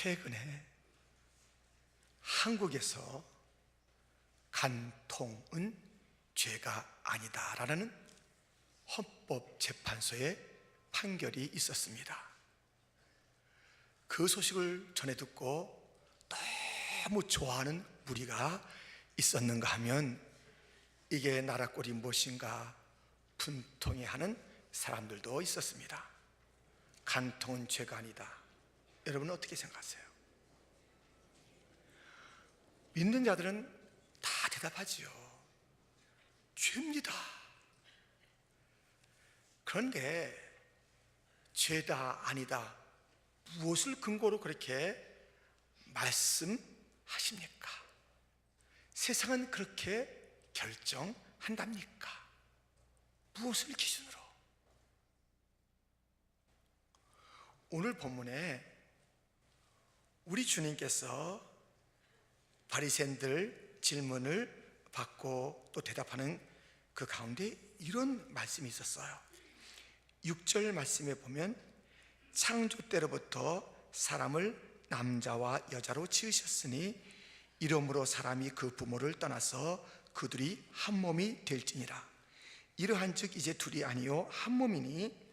최근에 한국에서 간통은 죄가 아니다라는 헌법재판소의 판결이 있었습니다. 그 소식을 전해 듣고 너무 좋아하는 무리가 있었는가 하면 이게 나라 꼴이 무엇인가 분통해하는 사람들도 있었습니다. 간통은 죄가 아니다. 여러분은 어떻게 생각하세요? 믿는 자들은 다 대답하지요. 죄입니다. 그런데 죄다 아니다, 무엇을 근거로 그렇게 말씀하십니까? 세상은 그렇게 결정한답니까? 무엇을 기준으로? 오늘 본문에 우리 주님께서 바리새인들 질문을 받고 또 대답하는 그 가운데 이런 말씀이 있었어요. 6절 말씀에 보면 창조 때로부터 사람을 남자와 여자로 지으셨으니 이러므로 사람이 그 부모를 떠나서 그들이 한 몸이 될지니라. 이러한즉 이제 둘이 아니요 한 몸이니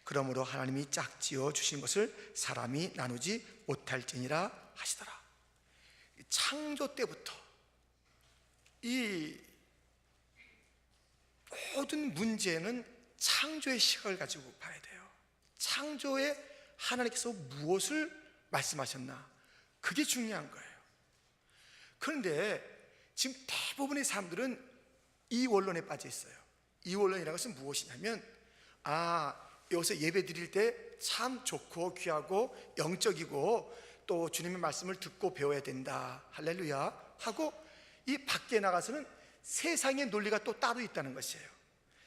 그러므로 하나님이 짝지어 주신 것을 사람이 나누지 못할지니라 하시더라. 창조 때부터 이 모든 문제는 창조의 시각을 가지고 봐야 돼요. 창조에 하나님께서 무엇을 말씀하셨나, 그게 중요한 거예요. 그런데 지금 대부분의 사람들은 이 원론에 빠져 있어요. 이 원론이라는 것은 무엇이냐면, 여기서 예배 드릴 때 참 좋고 귀하고 영적이고 또 주님의 말씀을 듣고 배워야 된다, 할렐루야 하고, 이 밖에 나가서는 세상의 논리가 또 따로 있다는 것이에요.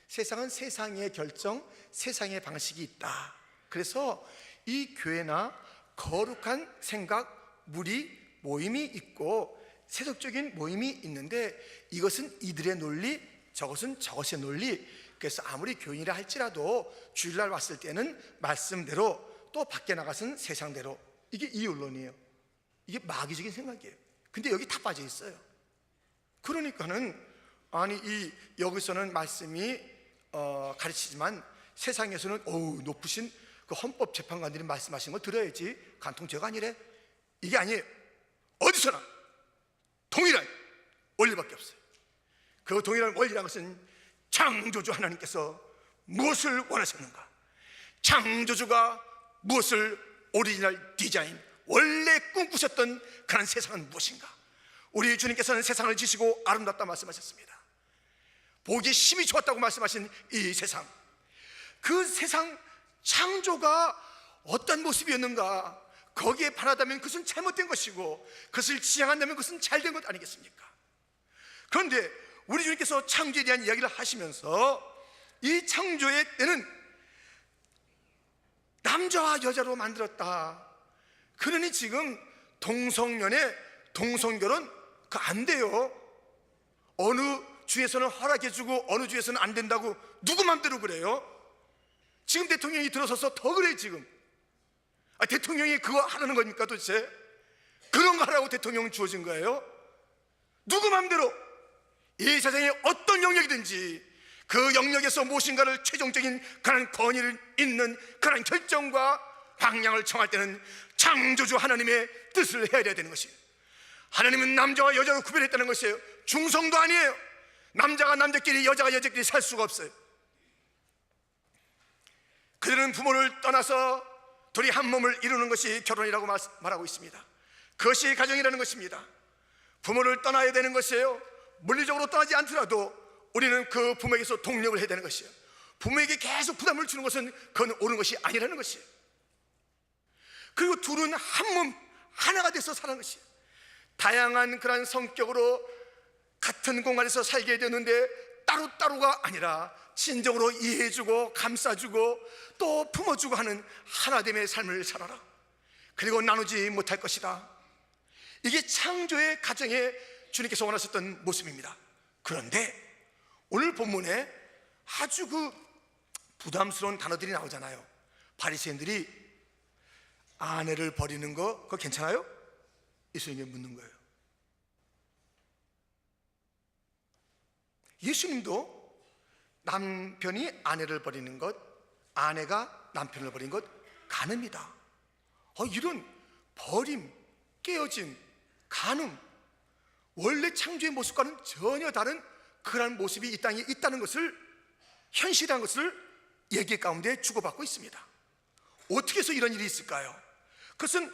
세상은 세상의 결정, 세상의 방식이 있다. 그래서 이 교회나 거룩한 생각, 무리, 모임이 있고 세속적인 모임이 있는데 이것은 이들의 논리, 저것은 저것의 논리. 그래서 아무리 교인이라 할지라도 주일날 왔을 때는 말씀대로, 또 밖에 나가서는 세상대로. 이게 이율론이에요. 이게 마귀적인 생각이에요. 근데 여기 다 빠져 있어요. 그러니까는 여기서는 말씀이 가르치지만 세상에서는 높으신 그 헌법재판관들이 말씀하신 걸 들어야지, 간통죄가 아니래. 이게 아니에요. 어디서나 동일한 원리밖에 없어요. 그 동일한 원리라는 것은 창조주 하나님께서 무엇을 원하셨는가, 창조주가 무엇을 오리지널 디자인, 원래 꿈꾸셨던 그런 세상은 무엇인가. 우리 주님께서는 세상을 지시고 아름답다 말씀하셨습니다. 보기 심히 좋았다고 말씀하신 이 세상, 그 세상 창조가 어떤 모습이었는가, 거기에 반하다면 그것은 잘못된 것이고 그것을 지향한다면 그것은 잘된 것 아니겠습니까? 그런데 우리 주님께서 창조에 대한 이야기를 하시면서 이 창조의 때는 남자와 여자로 만들었다. 그러니 지금 동성연애, 동성결혼 그거 안 돼요. 어느 주에서는 허락해주고 어느 주에서는 안 된다고 누구 맘대로 그래요? 지금 대통령이 들어서서 더 그래. 지금 대통령이 그거 하라는 겁니까 도대체? 그런 거 하라고 대통령은 주어진 거예요? 누구 맘대로 이 세상에 어떤 영역이든지 그 영역에서 무엇인가를 최종적인 그런 권위를 있는 그런 결정과 방향을 정할 때는 창조주 하나님의 뜻을 헤아려야 되는 것이에요. 하나님은 남자와 여자로 구별했다는 것이에요. 중성도 아니에요. 남자가 남자끼리, 여자가 여자끼리 살 수가 없어요. 그들은 부모를 떠나서 둘이 한 몸을 이루는 것이 결혼이라고 말하고 있습니다. 그것이 가정이라는 것입니다. 부모를 떠나야 되는 것이에요. 물리적으로 떠나지 않더라도 우리는 그 부모에게서 독립을 해야 되는 것이에요. 부모에게 계속 부담을 주는 것은 그건 옳은 것이 아니라는 것이에요. 그리고 둘은 한 몸 하나가 돼서 사는 것이에요. 다양한 그런 성격으로 같은 공간에서 살게 되는데 따로따로가 아니라 진정으로 이해해주고 감싸주고 또 품어주고 하는 하나됨의 삶을 살아라. 그리고 나누지 못할 것이다. 이게 창조의 가정에 주님께서 원하셨던 모습입니다. 그런데 오늘 본문에 아주 그 부담스러운 단어들이 나오잖아요. 바리새인들이 아내를 버리는 거 그거 괜찮아요? 예수님께 묻는 거예요. 예수님도 남편이 아내를 버리는 것, 아내가 남편을 버리는 것 가늠이다. 이런 버림, 깨어짐, 간음, 원래 창조의 모습과는 전혀 다른 그러한 모습이 이 땅에 있다는 것을, 현실이라는 것을 얘기 가운데 주고받고 있습니다. 어떻게 해서 이런 일이 있을까요? 그것은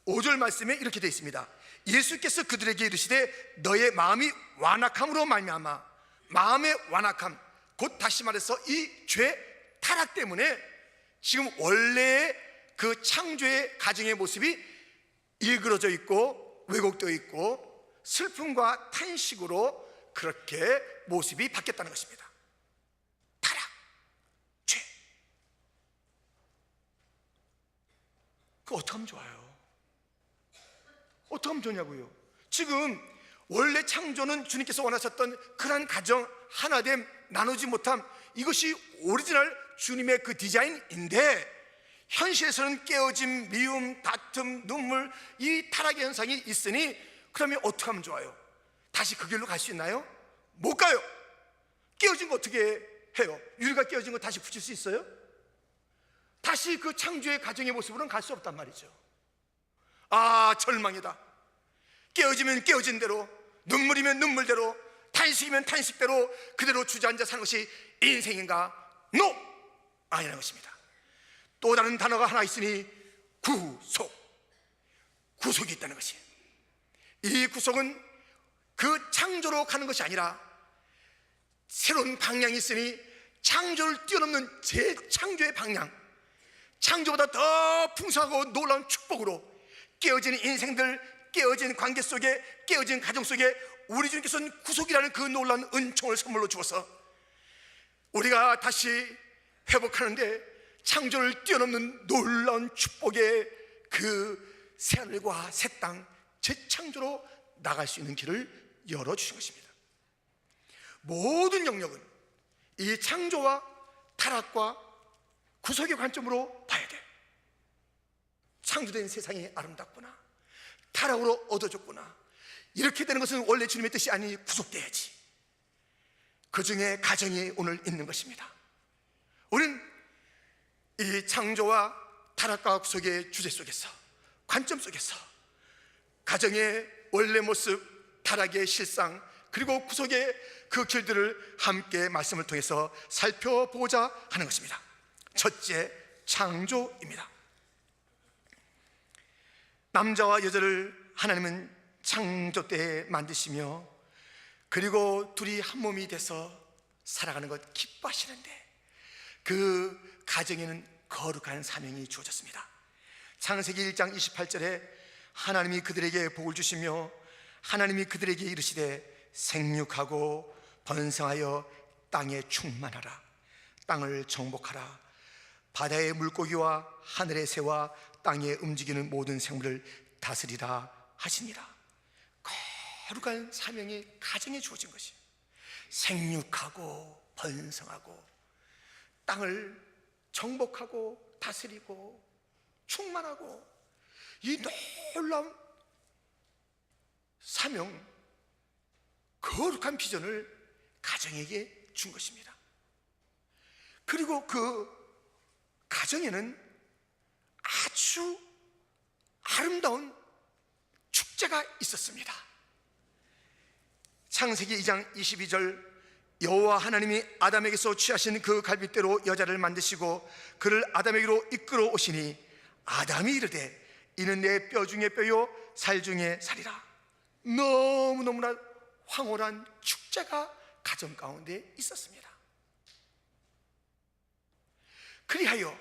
5절 말씀에 이렇게 되어 있습니다. 예수께서 그들에게 이르시되 너의 마음이 완악함으로 말미암아, 마음의 완악함, 곧 다시 말해서 이 죄 타락 때문에 지금 원래의 그 창조의 가정의 모습이 일그러져 있고 왜곡되어 있고 슬픔과 탄식으로 그렇게 모습이 바뀌었다는 것입니다. 타락, 죄. 그거 어떻게 하면 좋아요? 어떻게 하면 좋냐고요? 지금 원래 창조는 주님께서 원하셨던 그런 가정, 하나됨, 나누지 못함, 이것이 오리지널 주님의 그 디자인인데 현실에서는 깨어짐, 미움, 다툼, 눈물, 이 타락의 현상이 있으니 그러면 어떻게 하면 좋아요? 다시 그 길로 갈 수 있나요? 못 가요. 깨어진 거 어떻게 해요? 유리가 깨어진 거 다시 붙일 수 있어요? 다시 그 창조의 가정의 모습으로는 갈 수 없단 말이죠. 아, 절망이다. 깨어지면 깨어진 대로, 눈물이면 눈물대로, 탄식이면 탄식대로 그대로 주저앉아 사는 것이 인생인가? NO! 아니라는 것입니다. 또 다른 단어가 하나 있으니 구속, 구속이 있다는 것이에요. 이 구속은 그 창조로 가는 것이 아니라 새로운 방향이 있으니 창조를 뛰어넘는 재창조의 방향, 창조보다 더 풍성하고 놀라운 축복으로 깨어진 인생들, 깨어진 관계 속에, 깨어진 가정 속에 우리 주님께서는 구속이라는 그 놀라운 은총을 선물로 주어서 우리가 다시 회복하는데 창조를 뛰어넘는 놀라운 축복의 그 새하늘과 새 땅, 재창조로 나갈 수 있는 길을 열어주신 것입니다. 모든 영역은 이 창조와 타락과 구속의 관점으로 봐야 돼. 창조된 세상이 아름답구나, 타락으로 얻어졌구나, 이렇게 되는 것은 원래 주님의 뜻이 아니니 구속돼야지. 그 중에 가정이 오늘 있는 것입니다. 우리는 이 창조와 타락과 구속의 주제 속에서, 관점 속에서 가정의 원래 모습, 타락의 실상, 그리고 구속의 그 길들을 함께 말씀을 통해서 살펴보고자 하는 것입니다. 첫째, 창조입니다. 남자와 여자를 하나님은 창조 때에 만드시며 그리고 둘이 한 몸이 돼서 살아가는 것 기뻐하시는데 그 가정에는 거룩한 사명이 주어졌습니다. 창세기 1장 28절에 하나님이 그들에게 복을 주시며 하나님이 그들에게 이르시되 생육하고 번성하여 땅에 충만하라, 땅을 정복하라, 바다의 물고기와 하늘의 새와 땅에 움직이는 모든 생물을 다스리라 하시니라. 거룩한 사명이 가정에 주어진 것이에요. 생육하고 번성하고 땅을 정복하고 다스리고 충만하고, 이 놀라운 사명, 거룩한 비전을 가정에게 준 것입니다. 그리고 그 가정에는 아주 아름다운 축제가 있었습니다. 창세기 2장 22절, 여호와 하나님이 아담에게서 취하신 그 갈빗대로 여자를 만드시고 그를 아담에게로 이끌어 오시니 아담이 이르되 이는 내 뼈 중에 뼈요 살 중에 살이라. 너무너무나 황홀한 축제가 가정 가운데 있었습니다. 그리하여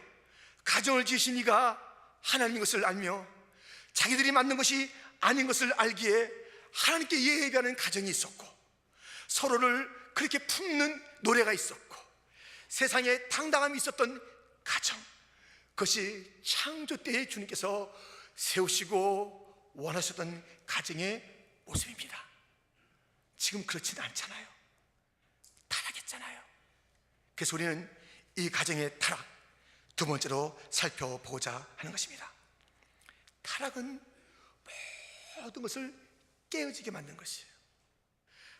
가정을 지으신 이가 하나님인 것을 알며 자기들이 만든 것이 아닌 것을 알기에 하나님께 예배하는 가정이 있었고, 서로를 그렇게 품는 노래가 있었고, 세상에 당당함이 있었던 가정, 그것이 창조 때에 주님께서 세우시고 원하셨던 가정의 모습입니다. 지금 그렇지는 않잖아요. 타락했잖아요. 그래서 우리는 이 가정의 타락, 두 번째로 살펴보고자 하는 것입니다. 타락은 모든 것을 깨어지게 만든 것이에요.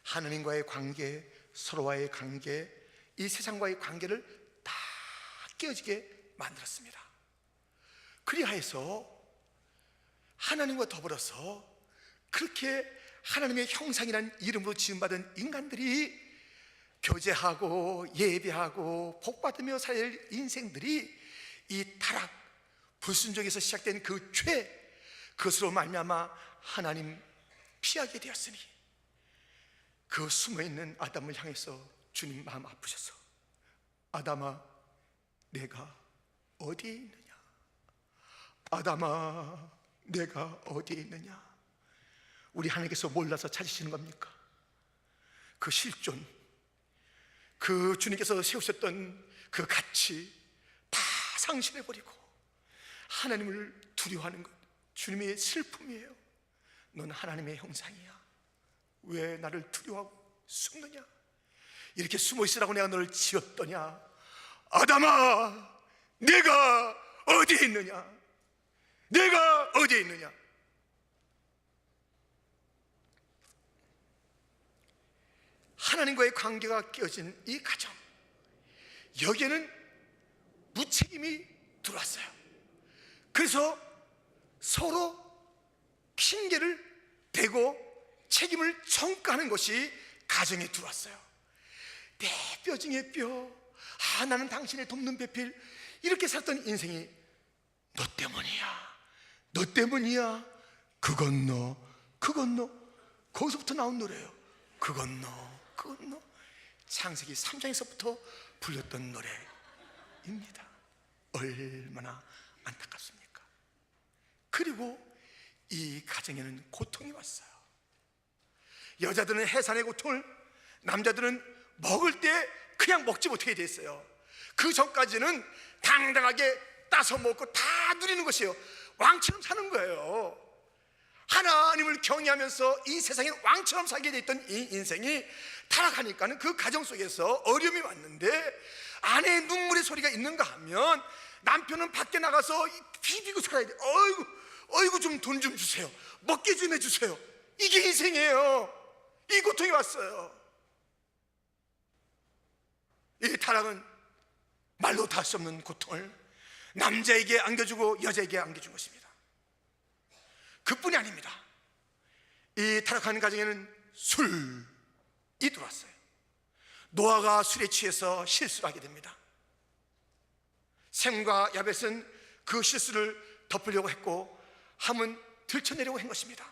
하나님과의 관계, 서로와의 관계, 이 세상과의 관계를 다 깨어지게 만들었습니다. 그리하여서 하나님과 더불어서 그렇게 하나님의 형상이라는 이름으로 지음받은 인간들이 교제하고 예배하고 복받으며 살 인생들이 이 타락, 불순종에서 시작된 그 죄, 그것으로 말미암아 하나님 피하게 되었으니 그 숨어있는 아담을 향해서 주님 마음 아프셔서 아담아 내가 어디에 있느냐, 아담아 내가 어디에 있느냐. 우리 하나님께서 몰라서 찾으시는 겁니까? 그 실존, 그 주님께서 세우셨던 그 가치 다 상실해버리고 하나님을 두려워하는 것, 주님의 슬픔이에요. 넌 하나님의 형상이야, 왜 나를 두려워하고 숨느냐? 이렇게 숨어있으라고 내가 너를 지었더냐? 아담아 내가 어디에 있느냐, 내가 어디에 있느냐. 하나님과의 관계가 깨어진 이 가정, 여기에는 무책임이 들어왔어요. 그래서 서로 핑계를 대고 책임을 전가하는 것이 가정에 들어왔어요. 내 뼈 중에 뼈, 나는 당신의 돕는 배필, 이렇게 살았던 인생이 너 때문이야, 너 때문이야, 그건 너, 그건 너. 거기서부터 나온 노래예요. 그건 너, 그건 너. 창세기 3장에서부터 불렸던 노래입니다. 얼마나 안타깝습니까? 그리고 이 가정에는 고통이 왔어요. 여자들은 해산의 고통을, 남자들은 먹을 때 그냥 먹지 못하게 됐어요. 그 전까지는 당당하게 따서 먹고 다 누리는 것이에요. 왕처럼 사는 거예요. 하나님을 경외하면서 이 세상에 왕처럼 살게 됐던 이 인생이 타락하니까는 그 가정 속에서 어려움이 왔는데, 아내의 눈물의 소리가 있는가 하면 남편은 밖에 나가서 비비고 살아야 돼. 어이구 좀 돈 좀 주세요, 먹게 좀 해주세요. 이게 인생이에요. 이 고통이 왔어요. 이 타락은 말로 다 할 수 없는 고통을 남자에게 안겨주고 여자에게 안겨준 것입니다. 그뿐이 아닙니다. 이 타락한 가정에는 술이 들어왔어요. 노아가 술에 취해서 실수를 하게 됩니다. 셈과 야벳은 그 실수를 덮으려고 했고 함은 들춰내려고 한 것입니다.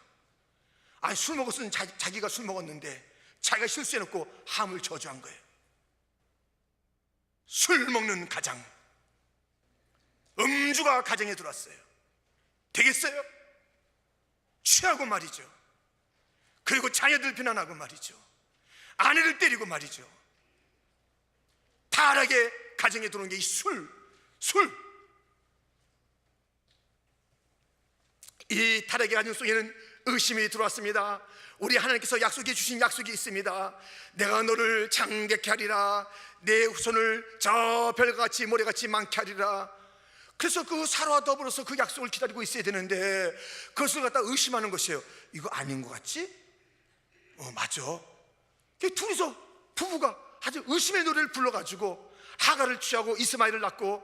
아니, 술 먹었으면 자기가 술 먹었는데 자기가 실수해놓고 함을 저주한 거예요. 술 먹는 가정, 음주가 가정에 들어왔어요. 되겠어요? 취하고 말이죠. 그리고 자녀들 비난하고 말이죠. 아내를 때리고 말이죠. 타락의 가정에 들어온 게 이 술. 이 타락의 가정 속에는 의심이 들어왔습니다. 우리 하나님께서 약속해 주신 약속이 있습니다. 내가 너를 장대케 하리라, 내 후손을 저 별같이 모래같이 많게 하리라. 그래서 그 사라와 더불어서 그 약속을 기다리고 있어야 되는데 그것을 갖다 의심하는 것이에요. 이거 아닌 것 같지? 맞아. 둘이서 부부가 아주 의심의 노래를 불러가지고 하가를 취하고 이스마엘을 낳고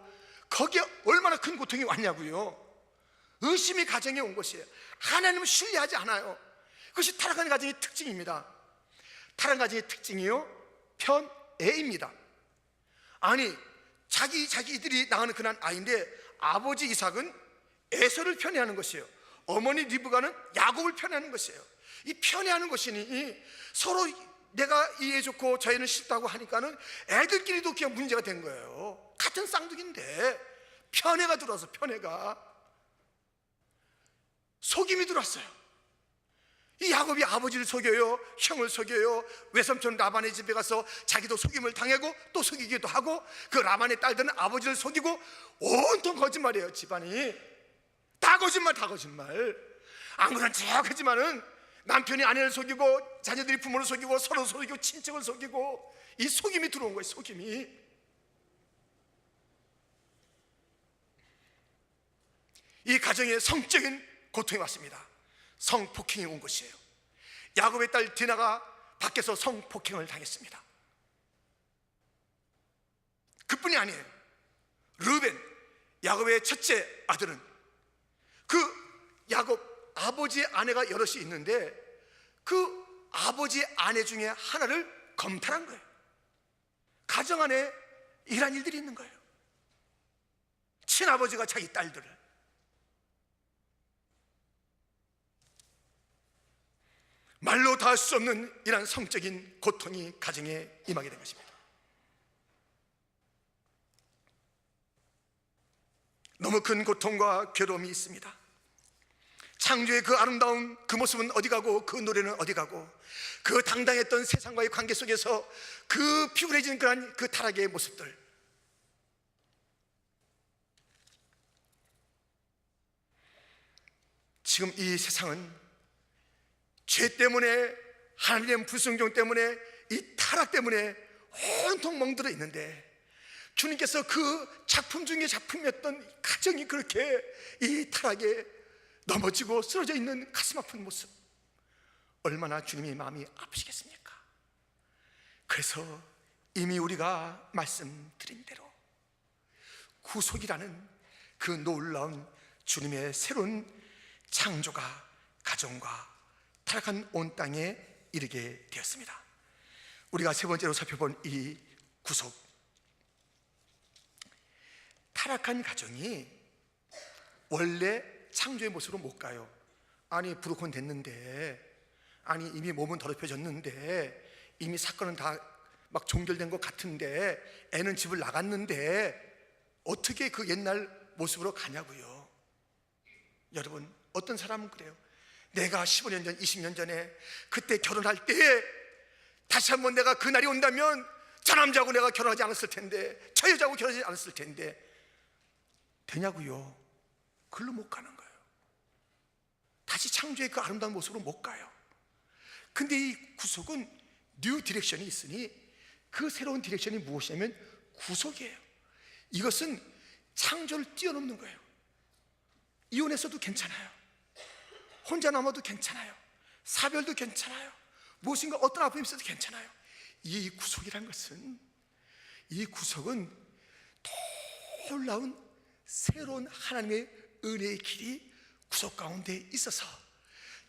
거기에 얼마나 큰 고통이 왔냐고요. 의심이 가정에 온 것이에요. 하나님을 신뢰하지 않아요. 그것이 타락한 가정의 특징입니다. 타락한 가정의 특징이요, 편애입니다. 아니, 자기들이 낳은 그날 아이인데 아버지 이삭은 에서를 편애하는 것이에요. 어머니 리브가는 야곱을 편애하는 것이에요. 이 편애하는 것이니 서로 내가 이 애 좋고 저 애는 싫다고 하니까는 애들끼리도 그냥 문제가 된 거예요. 같은 쌍둥이인데 편애가 들어와서, 편애가 속임이 들어왔어요. 이 야곱이 아버지를 속여요, 형을 속여요. 외삼촌 라반의 집에 가서 자기도 속임을 당하고 또 속이기도 하고, 그 라반의 딸들은 아버지를 속이고, 온통 거짓말이에요. 집안이 다 거짓말, 다 거짓말. 안 그런 척 하지만은 남편이 아내를 속이고 자녀들이 부모를 속이고 서로 속이고 친척을 속이고, 이 속임이 들어온 거예요. 속임이. 이 가정의 성적인 고통이 왔습니다. 성폭행이 온 것이에요. 야곱의 딸 디나가 밖에서 성폭행을 당했습니다. 그뿐이 아니에요. 르벤, 야곱의 첫째 아들은 그 야곱 아버지의 아내가 여럿이 있는데 그 아버지 아내 중에 하나를 검탈한 거예요. 가정 안에 이런 일들이 있는 거예요. 친아버지가 자기 딸들을. 말로 다 할 수 없는 이런 성적인 고통이 가정에 임하게 된 것입니다. 너무 큰 고통과 괴로움이 있습니다. 창조의 그 아름다운 그 모습은 어디 가고 그 노래는 어디 가고 그 당당했던 세상과의 관계 속에서 그 피곤해진 그 타락의 모습들, 지금 이 세상은 죄 때문에, 하나님의 불순종 때문에, 이 타락 때문에 온통 멍들어 있는데 주님께서 그 작품 중에 작품이었던 가정이 그렇게 이 타락에 넘어지고 쓰러져 있는 가슴 아픈 모습, 얼마나 주님의 마음이 아프시겠습니까? 그래서 이미 우리가 말씀드린 대로 구속이라는 그 놀라운 주님의 새로운 창조가 가정과 타락한 온 땅에 이르게 되었습니다. 우리가 세 번째로 살펴본 이 구속, 타락한 가정이 원래 창조의 모습으로 못 가요. 아니 브로큰 됐는데, 아니 이미 몸은 더럽혀졌는데, 이미 사건은 다 막 종결된 것 같은데, 애는 집을 나갔는데 어떻게 그 옛날 모습으로 가냐고요. 여러분, 어떤 사람은 그래요. 내가 15년 전, 20년 전에 그때 결혼할 때 다시 한번 내가 그 날이 온다면 저 남자하고 내가 결혼하지 않았을 텐데, 저 여자하고 결혼하지 않았을 텐데. 되냐고요. 글로 못 가는 거예요. 다시 창조의 그 아름다운 모습으로 못 가요. 근데 이 구속은 뉴 디렉션이 있으니 그 새로운 디렉션이 무엇이냐면 구속이에요. 이것은 창조를 뛰어넘는 거예요. 이혼해서도 괜찮아요. 혼자 남아도 괜찮아요. 사별도 괜찮아요. 무엇인가 어떤 아픔이 있어도 괜찮아요. 이 구속이란 것은, 이 구속은 놀라운 새로운 하나님의 은혜의 길이 구속 가운데 있어서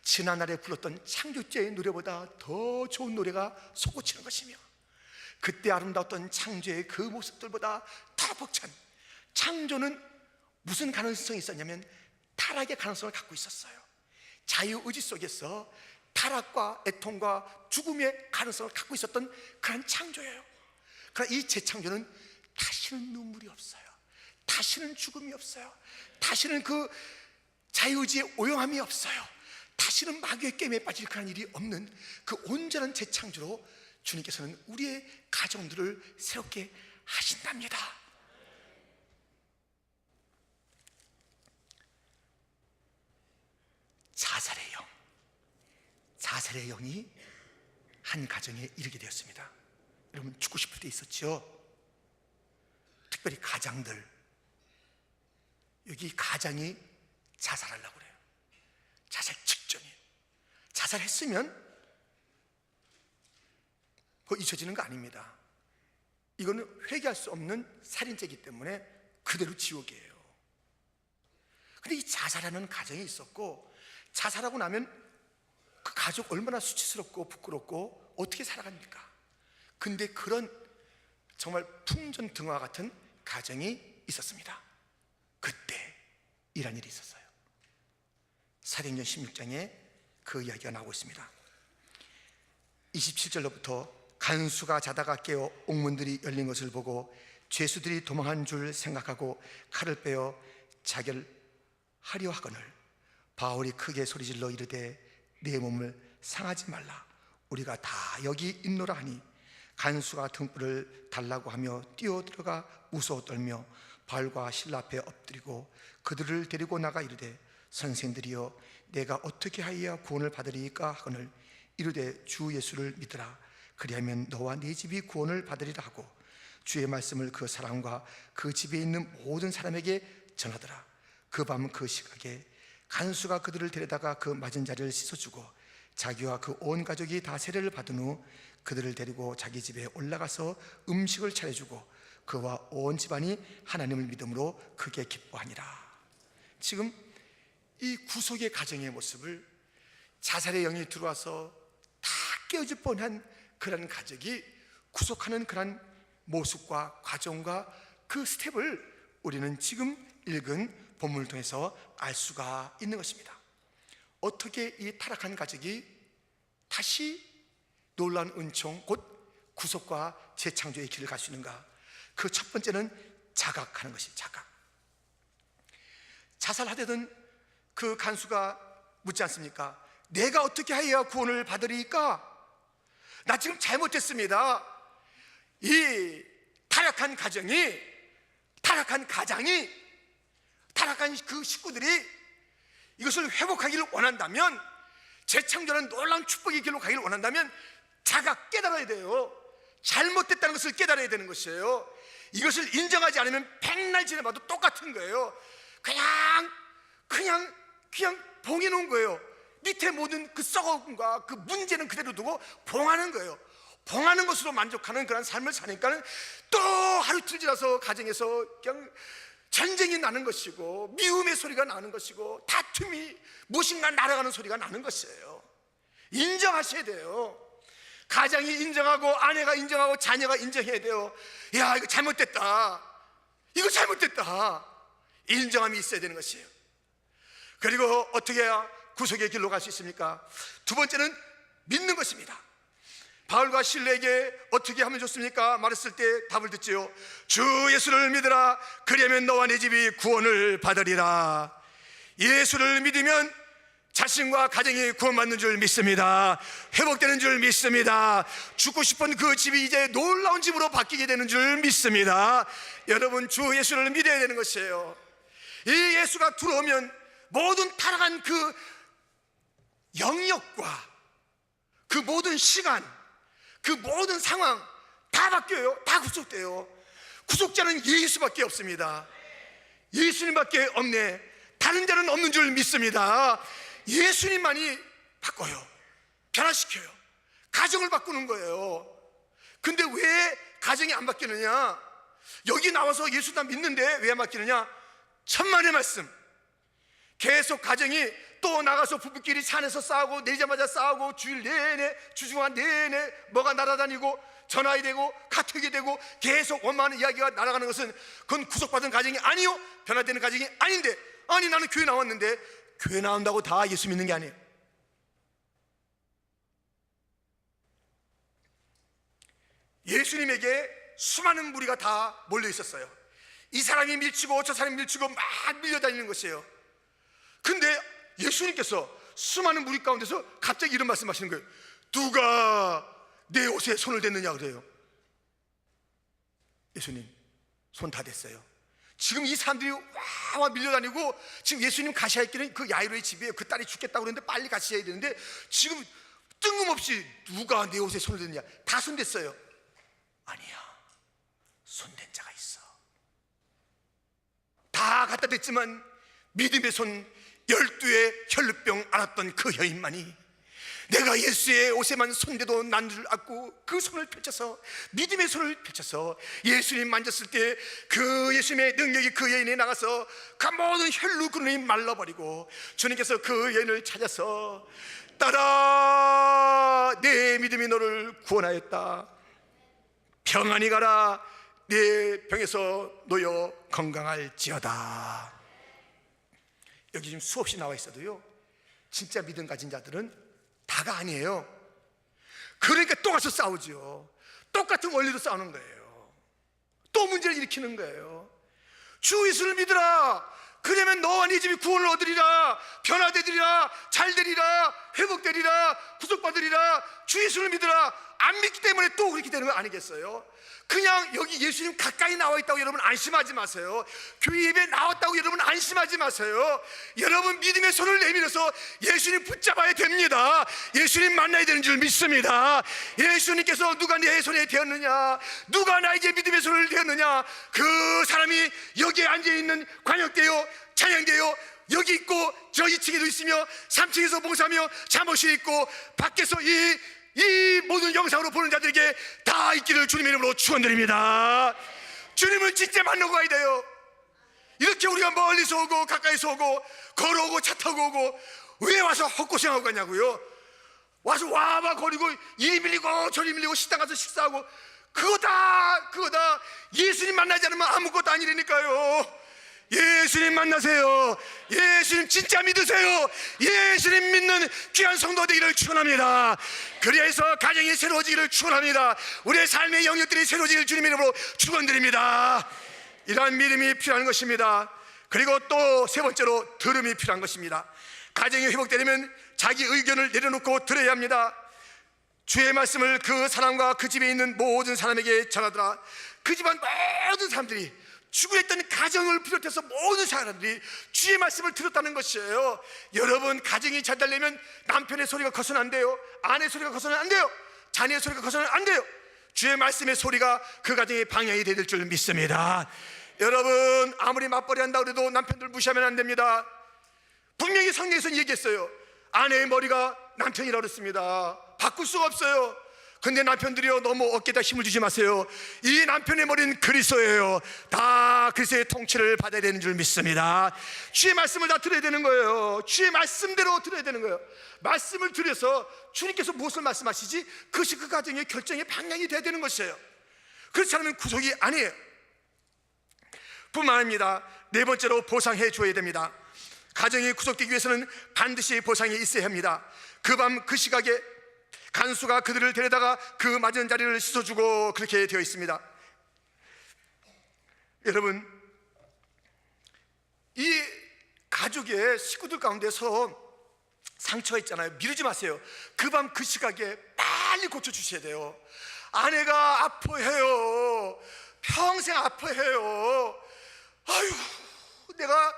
지난날에 불렀던 창조주의 노래보다 더 좋은 노래가 솟구치는 것이며, 그때 아름다웠던 창조의 그 모습들보다 더 벅찬, 창조는 무슨 가능성이 있었냐면 타락의 가능성을 갖고 있었어요. 자유의지 속에서 타락과 애통과 죽음의 가능성을 갖고 있었던 그런 창조예요. 그러나 이 재창조는 다시는 눈물이 없어요. 다시는 죽음이 없어요. 다시는 그 자유의지의 오용함이 없어요. 다시는 마귀의 게임에 빠질 그런 일이 없는 그 온전한 재창조로 주님께서는 우리의 가정들을 새롭게 하신답니다. 자살의 영, 자살의 영이 한 가정에 이르게 되었습니다. 여러분, 죽고 싶을 때 있었죠? 특별히 가장들, 여기 가장이 자살하려고 그래요. 자살 직전이에요. 자살했으면 그거 잊혀지는 거 아닙니다. 이거는 회개할 수 없는 살인죄이기 때문에 그대로 지옥이에요. 근데 이 자살하는 가정이 있었고, 자살하고 나면 그 가족 얼마나 수치스럽고 부끄럽고 어떻게 살아갑니까? 근데 그런 정말 풍전등화 같은 가정이 있었습니다. 그때 이런 일이 있었어요. 사도행전 16장에 그 이야기가 나오고 있습니다. 27절로부터 간수가 자다가 깨어 옥문들이 열린 것을 보고 죄수들이 도망한 줄 생각하고 칼을 빼어 자결하려 하거늘 바울이 크게 소리질러 이르되 내 몸을 상하지 말라, 우리가 다 여기 있노라 하니 간수가 등불을 달라고 하며 뛰어들어가 무서워 떨며 바울과 실라 앞에 엎드리고 그들을 데리고 나가 이르되 선생들이여 내가 어떻게 하여야 구원을 받으리까 하거늘 이르되 주 예수를 믿으라, 그리하면 너와 네 집이 구원을 받으리라 하고 주의 말씀을 그 사람과 그 집에 있는 모든 사람에게 전하더라. 그 밤 그 시각에 간수가 그들을 데려다가 그 맞은 자리를 씻어주고 자기와 그 온 가족이 다 세례를 받은 후 그들을 데리고 자기 집에 올라가서 음식을 차려주고 그와 온 집안이 하나님을 믿음으로 크게 기뻐하니라. 지금 이 구속의 가정의 모습을 자살의 영이 들어와서 다 깨어질 뻔한 그런 가족이 구속하는 그런 모습과 과정과 그 스텝을 우리는 지금 읽은 본문을 통해서 알 수가 있는 것입니다. 어떻게 이 타락한 가족이 다시 놀라운 은총 곧 구속과 재창조의 길을 갈 수 있는가? 그 첫 번째는 자각하는 것이 자각. 자살하려던 그 간수가 묻지 않습니까? 내가 어떻게 해야 구원을 받으리까? 나 지금 잘못했습니다. 이 타락한 가정이, 타락한 가장이, 타락한 그 식구들이 이것을 회복하기를 원한다면, 재창조라는 놀라운 축복의 길로 가기를 원한다면 자각, 깨달아야 돼요. 잘못됐다는 것을 깨달아야 되는 것이에요. 이것을 인정하지 않으면 백날 지내봐도 똑같은 거예요. 그냥 봉해놓은 거예요. 밑에 모든 그 썩어움과 그 문제는 그대로 두고 봉하는 거예요. 봉하는 것으로 만족하는 그런 삶을 사니까는 또 하루 이틀 지나서 가정에서 그냥 전쟁이 나는 것이고, 미움의 소리가 나는 것이고, 다툼이 무엇인가 날아가는 소리가 나는 것이에요. 인정하셔야 돼요. 가장이 인정하고, 아내가 인정하고, 자녀가 인정해야 돼요. 야, 이거 잘못됐다, 이거 잘못됐다, 인정함이 있어야 되는 것이에요. 그리고 어떻게 해야 구속의 길로 갈 수 있습니까? 두 번째는 믿는 것입니다. 바울과 실레에게 어떻게 하면 좋습니까? 말했을 때 답을 듣지요. 주 예수를 믿으라. 그리하면 너와 네 집이 구원을 받으리라. 예수를 믿으면 자신과 가정이 구원받는 줄 믿습니다. 회복되는 줄 믿습니다. 죽고 싶은 그 집이 이제 놀라운 집으로 바뀌게 되는 줄 믿습니다. 여러분, 주 예수를 믿어야 되는 것이에요. 이 예수가 들어오면 모든 타락한 그 영역과 그 모든 시간, 그 모든 상황 다 바뀌어요. 다 구속돼요. 구속자는 예수밖에 없습니다. 예수님밖에 없네. 다른 자는 없는 줄 믿습니다. 예수님만이 바꿔요. 변화시켜요. 가정을 바꾸는 거예요. 근데 왜 가정이 안 바뀌느냐? 여기 나와서 예수 다 믿는데 왜 안 바뀌느냐? 천만의 말씀. 계속 가정이 또 나가서 부부끼리 산에서 싸우고, 내리자마자 싸우고, 주일 내내, 주중한 내내 뭐가 날아다니고, 전화이 되고, 카톡이 되고, 계속 원망하는 이야기가 날아가는 것은 그건 구속받은 가정이 아니요, 변화되는 가정이 아닌데, 아니 나는 교회 나왔는데, 교회 나온다고 다 예수 믿는 게 아니에요. 예수님에게 수많은 무리가 다 몰려 있었어요. 이 사람이 밀치고 저 사람이 밀치고 막 밀려다니는 것이에요. 근데 예수님께서 수많은 무리 가운데서 갑자기 이런 말씀하시는 거예요. 누가 내 옷에 손을 댔느냐 그래요. 예수님 손 다 댔어요. 지금 이 사람들이 와 밀려다니고, 지금 예수님 가셔야 할 길은 그 야이로의 집이에요. 그 딸이 죽겠다고 그랬는데 빨리 가셔야 되는데, 지금 뜬금없이 누가 내 옷에 손을 댔느냐, 다 손 댔어요. 아니야, 손 댄 자가 있어. 다 갖다 댔지만 믿음의 손 12의 혈루병 앓았던 그 여인만이 내가 예수의 옷에만 손대도 난 줄 알고 그 손을 펼쳐서, 믿음의 손을 펼쳐서 예수님 만졌을 때 그 예수님의 능력이 그 여인에 나가서 그 모든 혈루근이 말라버리고, 주님께서 그 여인을 찾아서 딸아, 내 믿음이 너를 구원하였다. 평안히 가라. 내 병에서 놓여 건강할지어다. 여기 지금 수없이 나와 있어도요, 진짜 믿음 가진 자들은 다가 아니에요. 그러니까 또 가서 싸우죠. 똑같은 원리로 싸우는 거예요. 또 문제를 일으키는 거예요. 주 예수를 믿으라. 그러면 너와 네 집이 구원을 얻으리라. 변화되리라. 잘되리라. 회복되리라. 구속받으리라. 주 예수를 믿으라. 안 믿기 때문에 또 그렇게 되는 거 아니겠어요? 그냥 여기 예수님 가까이 나와 있다고 여러분 안심하지 마세요. 교회 예배에 나왔다고 여러분 안심하지 마세요. 여러분 믿음의 손을 내밀어서 예수님 붙잡아야 됩니다. 예수님 만나야 되는 줄 믿습니다. 예수님께서 누가 내 손에 대었느냐, 누가 나에게 믿음의 손을 대었느냐, 그 사람이 여기에 앉아있는, 관역되어 찬양되어 여기 있고 저 2층에도 있으며 3층에서 봉사하며 잠옷이 있고 밖에서 이 모든 영상으로 보는 자들에게 다 있기를 주님의 이름으로 축원드립니다. 주님을 진짜 만나고 가야 돼요. 이렇게 우리가 멀리서 오고 가까이서 오고 걸어오고 차 타고 오고 왜 와서 헛고생하고 가냐고요. 와서 와봐 거리고 이리 밀리고 저리 밀리고 식당 가서 식사하고 그거 다 예수님 만나지 않으면 아무것도 아니라니까요. 예수님 만나세요. 예수님 진짜 믿으세요. 예수님 믿는 귀한 성도 되기를 축원합니다. 그래서 가정이 새로워지기를 축원합니다. 우리의 삶의 영역들이 새로워지기를 주님의 이름으로 축원드립니다. 이러한 믿음이 필요한 것입니다. 그리고 또 세 번째로 들음이 필요한 것입니다. 가정이 회복되려면 자기 의견을 내려놓고 들어야 합니다. 주의 말씀을 그 사람과 그 집에 있는 모든 사람에게 전하더라. 그 집안 모든 사람들이, 죽어있던 가정을 비롯해서 모든 사람들이 주의 말씀을 들었다는 것이에요. 여러분, 가정이 잘 되려면 남편의 소리가 커서는 안 돼요. 아내의 소리가 커서는 안 돼요. 자녀의 소리가 커서는 안 돼요. 주의 말씀의 소리가 그 가정의 방향이 될 줄 믿습니다. 여러분, 아무리 맞벌이 한다고 해도 남편들 무시하면 안 됩니다. 분명히 성경에서는 얘기했어요. 아내의 머리가 남편이라고 그랬습니다. 바꿀 수가 없어요. 근데 남편들이요, 너무 어깨에다 힘을 주지 마세요. 이 남편의 머리는 그리스도예요. 다 그리스도의 통치를 받아야 되는 줄 믿습니다. 주의 말씀을 다 들어야 되는 거예요. 주의 말씀대로 들어야 되는 거예요. 말씀을 들여서 주님께서 무엇을 말씀하시지, 그것이 그 가정의 결정의 방향이 돼야 되는 것이에요. 그렇지 않으면 구속이 아니에요. 뿐만 아닙니다. 네 번째로 보상해 줘야 됩니다. 가정이 구속되기 위해서는 반드시 보상이 있어야 합니다. 그 밤 그 시각에 간수가 그들을 데려다가 그 맞은 자리를 씻어주고 그렇게 되어 있습니다. 여러분, 이 가족의 식구들 가운데서 상처가 있잖아요. 미루지 마세요. 그 밤 그 시각에 빨리 고쳐주셔야 돼요. 아내가 아파해요. 평생 아파해요. 아유, 내가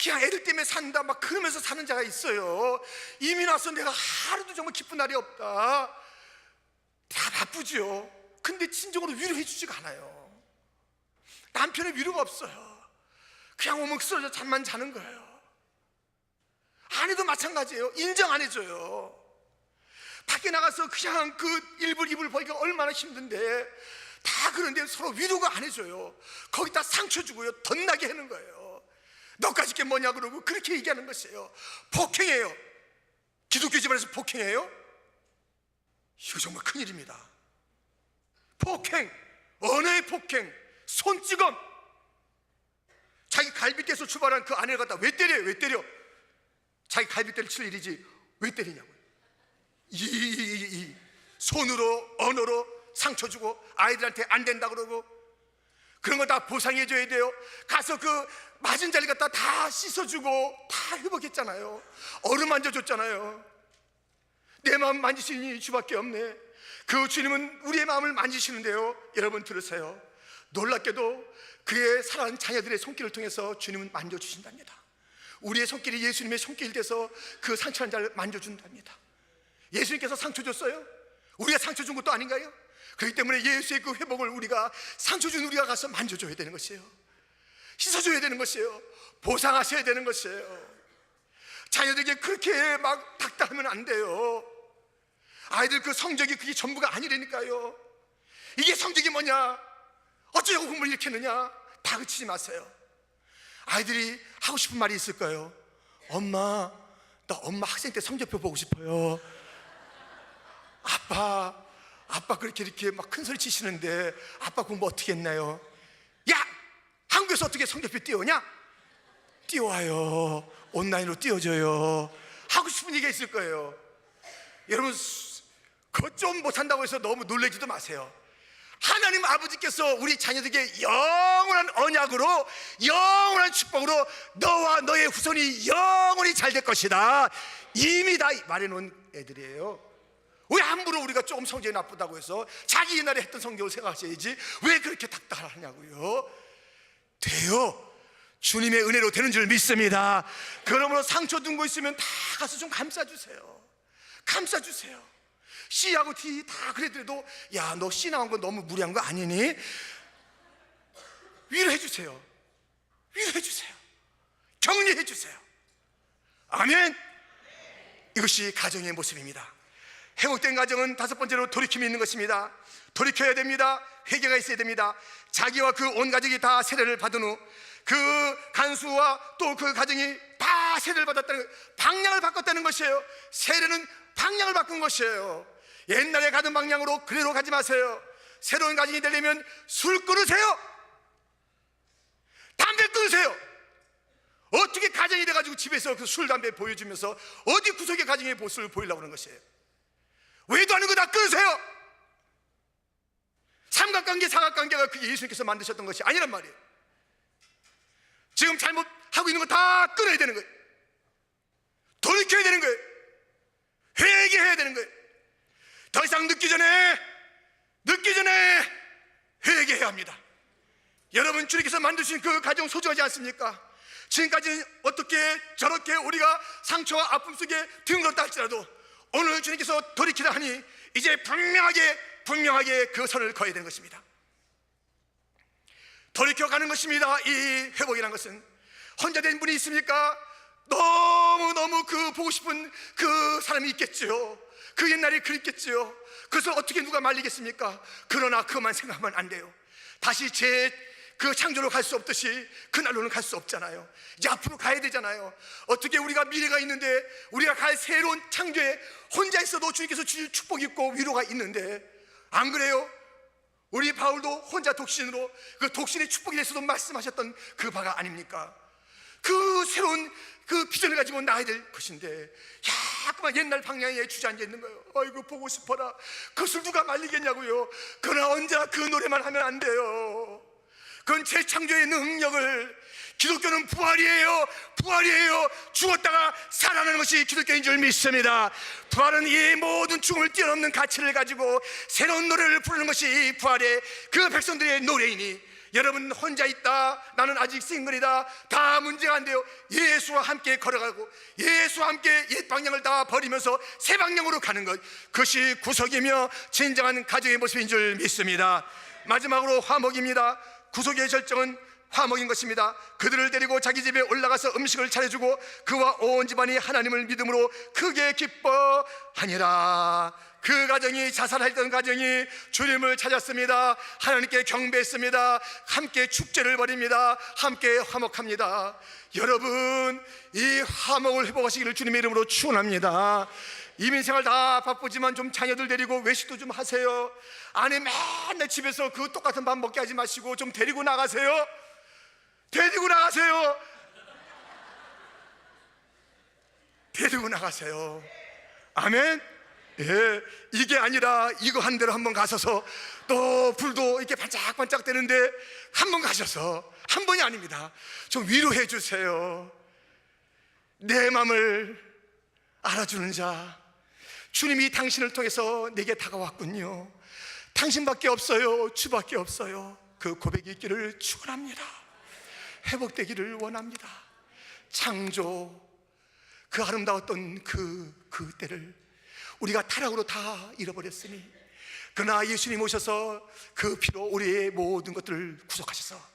그냥 애들 때문에 산다 막 그러면서 사는 자가 있어요. 이민 와서 내가 하루도 정말 기쁜 날이 없다. 다 바쁘죠. 근데 진정으로 위로해 주지가 않아요. 남편의 위로가 없어요. 그냥 오면 쓰러져 잠만 자는 거예요. 아내도 마찬가지예요. 인정 안 해줘요. 밖에 나가서 그냥 그 입을 보니까 얼마나 힘든데 다 그런데 서로 위로가 안 해줘요. 거기다 상처 주고요, 덧나게 하는 거예요. 너까지 게 뭐냐 그러고 그렇게 얘기하는 것이에요. 폭행이에요. 기독교 집안에서 폭행이에요? 이거 정말 큰일입니다. 폭행, 언어의 폭행, 손찌검. 자기 갈비뼈에서 출발한 그 아내를 갖다 왜 때려요? 왜 때려? 자기 갈비뼈를 칠 일이지 왜 때리냐고요. 이 손으로 언어로 상처 주고 아이들한테 안 된다 그러고 그런 거 다 보상해 줘야 돼요. 가서 그 맞은 자리 갖다 다 씻어주고 다 회복했잖아요. 어루만져 줬잖아요. 내 마음 만지시는 주밖에 없네. 그 주님은 우리의 마음을 만지시는데요, 여러분 들으세요. 놀랍게도 그의 사랑하는 자녀들의 손길을 통해서 주님은 만져주신답니다. 우리의 손길이 예수님의 손길이 돼서 그 상처한 자를 만져준답니다. 예수님께서 상처 줬어요? 우리가 상처 준 것도 아닌가요? 그렇기 때문에 예수의 그 회복을 우리가 상처 준 우리가 가서 만져줘야 되는 것이에요. 씻어줘야 되는 것이에요. 보상하셔야 되는 것이에요. 자녀들에게 그렇게 막 닥달하면 안 돼요. 아이들 그 성적이 그게 전부가 아니라니까요. 이게 성적이 뭐냐, 어쩌자고 공부를 이렇게 했느냐, 다그치지 마세요. 아이들이 하고 싶은 말이 있을 거예요. 엄마, 나 엄마 학생 때 성적표 보고 싶어요. 아빠 그렇게 이렇게 막 큰 소리 치시는데 아빠 공부 어떻게 했나요? 야, 한국에서 어떻게 성적표 띄우냐? 띄워요. 온라인으로 띄워줘요. 하고 싶은 얘기가 있을 거예요. 여러분, 그것 좀 못한다고 해서 너무 놀라지도 마세요. 하나님 아버지께서 우리 자녀들에게 영원한 언약으로, 영원한 축복으로 너와 너의 후손이 영원히 잘 될 것이다, 이미 다 말해놓은 애들이에요. 왜 함부로 우리가 조금 성적이 나쁘다고 해서 자기 옛날에 했던 성적을 생각하셔야지 왜 그렇게 닥달하냐고요. 돼요. 주님의 은혜로 되는 줄 믿습니다. 그러므로 상처 둔 거 있으면 다 가서 좀 감싸주세요. 감싸주세요. C하고 D 다 그래도 야, 너 C 나온 거 너무 무리한 거 아니니? 위로해 주세요. 위로해 주세요. 격려해 주세요. 아멘. 이것이 가정의 모습입니다. 회복된 가정은 다섯 번째로 돌이킴이 있는 것입니다. 돌이켜야 됩니다. 회개가 있어야 됩니다. 자기와 그 온 가족이 다 세례를 받은 후 그 간수와 또 그 가정이 다 세례를 받았다는, 방향을 바꿨다는 것이에요. 세례는 방향을 바꾼 것이에요. 옛날에 가던 방향으로 그대로 가지 마세요. 새로운 가정이 되려면 술 끊으세요. 담배 끊으세요. 어떻게 가정이 돼가지고 집에서 그 술, 담배 보여주면서 어디 구석에 가정의 모습을 보이려고 하는 것이에요. 외도 하는 거 다 끊으세요. 삼각관계, 사각관계가 그게 예수님께서 만드셨던 것이 아니란 말이에요. 지금 잘못하고 있는 거 다 끊어야 되는 거예요. 돌이켜야 되는 거예요. 회개해야 되는 거예요. 더 이상 늦기 전에 회개해야 합니다. 여러분, 주님께서 만드신 그 가정 소중하지 않습니까? 지금까지는 어떻게 저렇게 우리가 상처와 아픔 속에 뒹굴었다 할지라도 오늘 주님께서 돌이키라 하니 이제 분명하게 그 선을 그어야 되는 것입니다. 돌이켜가는 것입니다. 이 회복이라는 것은. 혼자 된 분이 있습니까? 너무 그 보고 싶은 그 사람이 있겠지요. 그 옛날이 그립겠지요. 그래서 어떻게 누가 말리겠습니까? 그러나 그것만 생각하면 안 돼요. 다시 그 창조로 갈 수 없듯이 그날로는 갈 수 없잖아요. 이제 앞으로 가야 되잖아요. 어떻게 우리가 미래가 있는데, 우리가 갈 새로운 창조에 혼자 있어도 주님께서 주실 축복이 있고 위로가 있는데, 안 그래요? 우리 바울도 혼자 독신으로 그 독신의 축복이 됐어도 말씀하셨던 그 바가 아닙니까? 그 새로운 그 비전을 가지고 나아야 될 것인데 자꾸만 옛날 방향에 주저앉아 있는 거예요. 아이고 보고 싶어라. 그것을 누가 말리겠냐고요. 그러나 언제나 그 노래만 하면 안 돼요. 그건 재창조의 능력을, 기독교는 부활이에요. 죽었다가 살아나는 것이 기독교인 줄 믿습니다. 부활은 이 모든 죽음을 뛰어넘는 가치를 가지고 새로운 노래를 부르는 것이 부활의 그 백성들의 노래이니, 여러분 혼자 있다, 나는 아직 싱글이다, 다 문제가 안 돼요. 예수와 함께 걸어가고 예수와 함께 옛 방향을 다 버리면서 새 방향으로 가는 것, 그것이 구속이며 진정한 가정의 모습인 줄 믿습니다. 마지막으로 화목입니다. 구속의 절정은 화목인 것입니다. 그들을 데리고 자기 집에 올라가서 음식을 차려주고 그와 온 집안이 하나님을 믿음으로 크게 기뻐하니라. 그 가정이, 자살했던 가정이 주님을 찾았습니다. 하나님께 경배했습니다. 함께 축제를 벌입니다. 함께 화목합니다. 여러분, 이 화목을 회복하시기를 주님의 이름으로 축원합니다. 이민생활 다 바쁘지만 좀 자녀들 데리고 외식도 좀 하세요. 아내 맨날 집에서 그 똑같은 밥 먹게 하지 마시고 좀 데리고 나가세요. 데리고 나가세요. 아멘. 예, 이게 아니라 이거 한 대로 한번 가셔서 또 불도 이렇게 반짝반짝 되는데 한번 가셔서, 한 번이 아닙니다. 좀 위로해 주세요. 내 마음을 알아주는 자, 주님이 당신을 통해서 내게 다가왔군요. 당신밖에 없어요. 주밖에 없어요. 그 고백이 있기를 축원합니다. 회복되기를 원합니다. 창조, 그 아름다웠던 그 때를 우리가 타락으로 다 잃어버렸으니, 그러나 예수님 오셔서 그 피로 우리의 모든 것들을 구속하셔서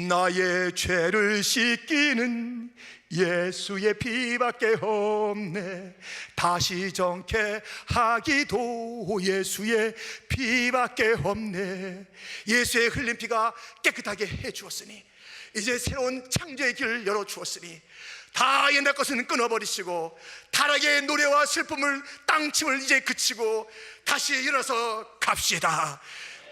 나의 죄를 씻기는 예수의 피밖에 없네, 다시 정케 하기도 예수의 피밖에 없네. 예수의 흘린 피가 깨끗하게 해주었으니, 이제 새로운 창조의 길을 열어주었으니 다 옛날 것은 끊어버리시고 타락의 노래와 슬픔을, 땅침을 이제 그치고 다시 일어서 갑시다.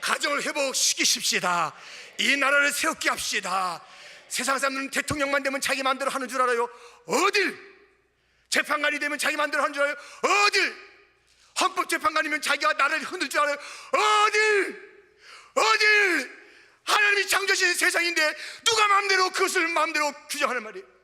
가정을 회복시키십시다. 이 나라를 세웠게 합시다. 세상 사람들은 대통령만 되면 자기 마음대로 하는 줄 알아요. 어딜? 재판관이 되면 자기 마음대로 하는 줄 알아요. 어딜? 헌법재판관이면 자기가 나라를 흔들 줄 알아요. 어딜? 하나님이 창조하신 세상인데 누가 마음대로 그것을 마음대로 규정하는 말이에요.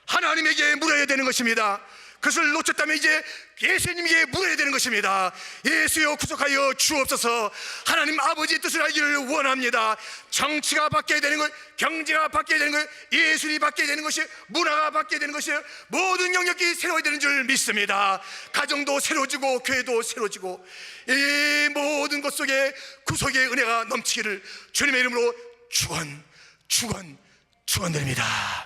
하나님에게 물어야 되는 것입니다. 그것을 놓쳤다면 이제 예수님에게 물어야 되는 것입니다. 예수여 구속하여 주옵소서. 하나님 아버지의 뜻을 알기를 원합니다. 정치가 바뀌어야 되는 것, 경제가 바뀌어야 되는 것, 예술이 바뀌어야 되는 것이, 문화가 바뀌어야 되는 것이, 모든 영역이 새로워야 되는 줄 믿습니다. 가정도 새로지고 교회도 새로지고 이 모든 것 속에 구속의 은혜가 넘치기를 주님의 이름으로 축원드립니다.